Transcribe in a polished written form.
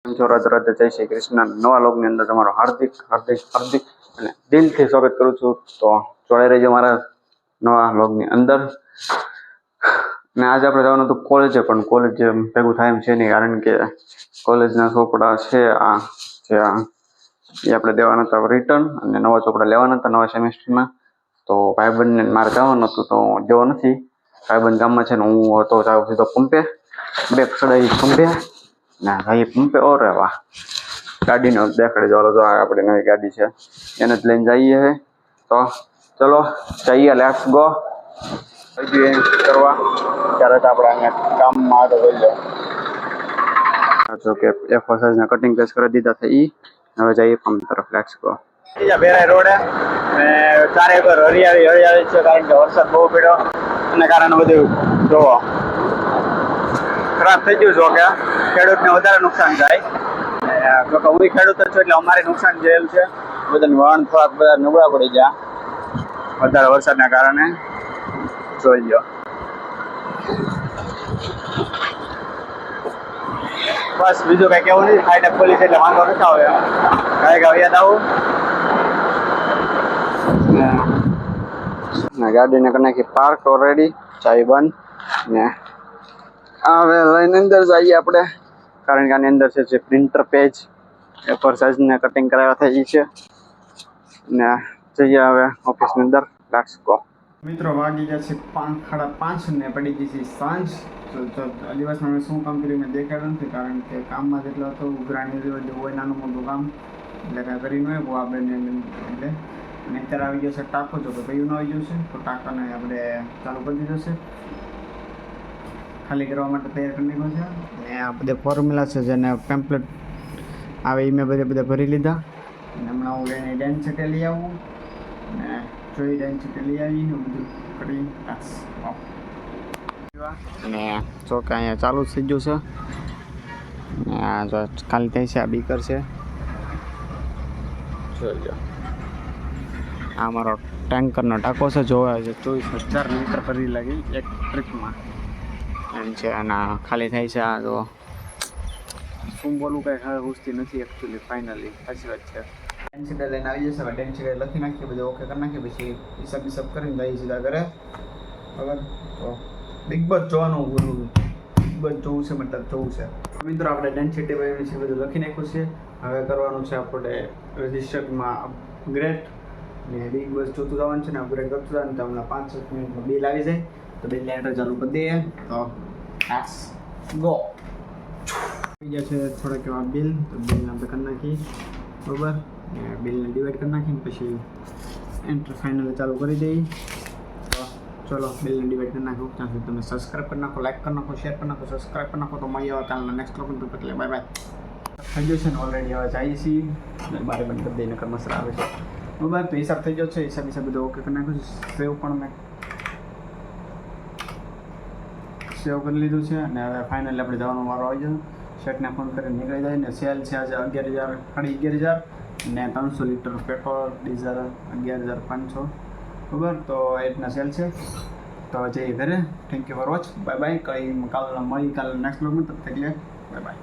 રાધે રાધે, જય શ્રી કૃષ્ણ. નવા લોગની અંદર તમારો હાર્દિક હાર્દિક હાર્દિક અને દિલથી સ્વાગત કરું છું. તો જોડાઈ રહેજો મારા નવા લોગની અંદર. અને આજે આપણે જવાનું હતું કોલેજે, પણ કોલેજ ભેગું થાય એમ છે નહીં, કારણ કે કોલેજના ચોપડા છે એ આપણે દેવાના હતા રિટર્ન, અને નવા ચોપડા લેવાના હતા નવા સેમેસ્ટરમાં. તો ભાઈબંધને મારે જવાનું હતું, તો જેવો નથી. ભાઈબંધ ગામમાં છે ને હું હતો જાઉં સીધો પંપે, બેગ ચડાવી પંપે. ના ભાઈ પંપે ઓરે વાહ, ગાડીનો દેખાડી દો. તો આપણે નવી ગાડી છે એને જ લઈને જઈએ છે. તો ચલો જઈએ, લેટ્સ ગો. હજી કરવા ત્યારે જ આપણે અહીંયા કામમાં આગળ વધી જો કે F4 સાઇઝના કટિંગ પેસ્ટ કરી દીધા છે. હવે જઈએ પંપ તરફ, લેટ્સ ગો. બેરાઈ રોડે અને ચારે પર હરિયાળી છે, કારણ કે વરસાદ બહુ પડ્યો અને કારણે બધું જોવો ખરાબ થઈ ગયું. જો કે ખેડૂતને વધારે નુકસાન થાય. જો કે હું ખેડૂત જ છું એટલે અમારે નુકસાન થયેલું છે. બધાને વાહન થોડાક બધા નબળા પડી ગયા વધારે વરસાદના કારણે. જોઈ લો બસ, બીજું કઈ કેવું નહીં. ફાઈટ ખોલી છે એટલે વાંધો નથી આવે. કઈ ગાવ યાદ આવું ગાડીને કરી નાખી પાર્ક ઓલરેડી, ચાવી બંધ. ને હવે લઈને અંદર જઈએ આપણે, કારણ કે આની અંદર છે જે પ્રિન્ટર પેજ A4 સાઇઝને કટિંગ કરાવ્યા થઈ છે. ને જઈએ હવે ઓફિસની અંદર, લેટ્સ ગો. મિત્રો વાગી ગયા છે 5:30 ને પડી ગઈ છે સાંજ. તો દિવસમાં મેં શું કામ કર્યું મેં દેખાડ્યું નથી, કારણ કે કામમાં જેટલો હતો ઉઘરાણી હોય નાનું મોટું કામ એટલે કાંઈ કરી ન હોય આપણે. એટલે અને અત્યારે આવી ગયો છે ટાંકો. જો કે કયું ન આવી ગયું છે તો ટાંકાને આપણે ચાલુ કરી દીધો છે, ખાલી કરવા માટે તૈયાર કરી નાખ્યો છે. અને આ બધા ફોર્મ્યુલા છે જેને પેમ્પલેટ આવે એ મેં બધા ભરી લીધા. અને હમણાં હું એની ડેન્સિટી લઈ આવું અને જોઈ ડેન્સિટી લઈ આવીને બધું કરી અને જો કે અહીંયા ચાલુ થઈ ગયું છે. આ જો ખાલી થાય છે, આ બીકર છે જોઈ લો. આ મારો ટેન્કરનો ટાંકો છે, જોવા છે 24,000 લીટર ભરી લાગી એક ટ્રીપમાં એમ છે. અને ખાલી થાય છે. આ જો શું બોલું કંઈ હવે પૂછતી નથી એકચ્યુઅલી. ફાઇનલી સાચી વાત છે. ડેન્સિટી લઈને આવી જશે. હવે ડેન્સિટી લખી નાખીએ, બધું ઓકે કરી નાખીએ, પછી હિસાબ કરીને જઈએ સીધા ઘરે. બરાબર, તો બિગ બોસ જોવાનું ભૂલું. બિગ બોસ જોવું છે મતલબ જોવું છે. મિત્રો આપણે ડેન્સિટી છે બધું લખી નાખ્યું છે. હવે કરવાનું છે આપણે રજિસ્ટરમાં અપગ્રેડ. ને બિગ બોસ જોતું જવાનું છે ને અપગ્રેડ કરતું જવાનું. તો હમણાં 5-7 મિનિટમાં બિલ આવી જાય, તો બિલ લેટર ચાલુ કરી દઈએ. તો લેટ્સ ગો. આવી ગયા છે થોડાક એવા બિલ, તો બિલને આપણે કરી નાખી બરાબર. બિલને ડિવાઈડ કરી નાખીને પછી એન્ટર ફાઇનલ ચાલુ કરી દઈએ. તો ચલો બિલને ડિવાઈડ કરી નાખો. ત્યાં સુધી તમે સબસ્ક્રાઈબ કરી નાખો, લાઈક કરી નાખો, શેર કરી નાખો, સબસ્ક્રાઈબ કરી નાખો. તો મળી આવે કાલના નેક્સ્ટ લોકો. તો એટલે બાય બાય. થઈ ગયો છે ને ઓલરેડી. હવે જઈએ છીએ બારે બંધ કરી દઈને મસરા આવે છે બરાબર. તો હિસાબ થઈ ગયો છે. હિસાબ બધું ઓકે કરી નાખ્યું છે. સેવ પણ મેં સેવ કરી લીધું છે. અને હવે ફાઇનલી આપણે જવાનો વારો આવી જશે. શર્ટને ફોન કરીને નીકળી જાય. ને સેલ છે આજે 11,000 સાડી 11,000 ને 300 લીટર પેટ્રોલ ડીઝલ 11,500 બરાબર. તો એ રીતના સેલ છે. તો જઈએ ઘરે. Thank you for watch. Bye bye. કંઈ કાલના મળી કાલે નેક્સ્ટ બ્લોગમાં. તબ તક લે બાય બાય.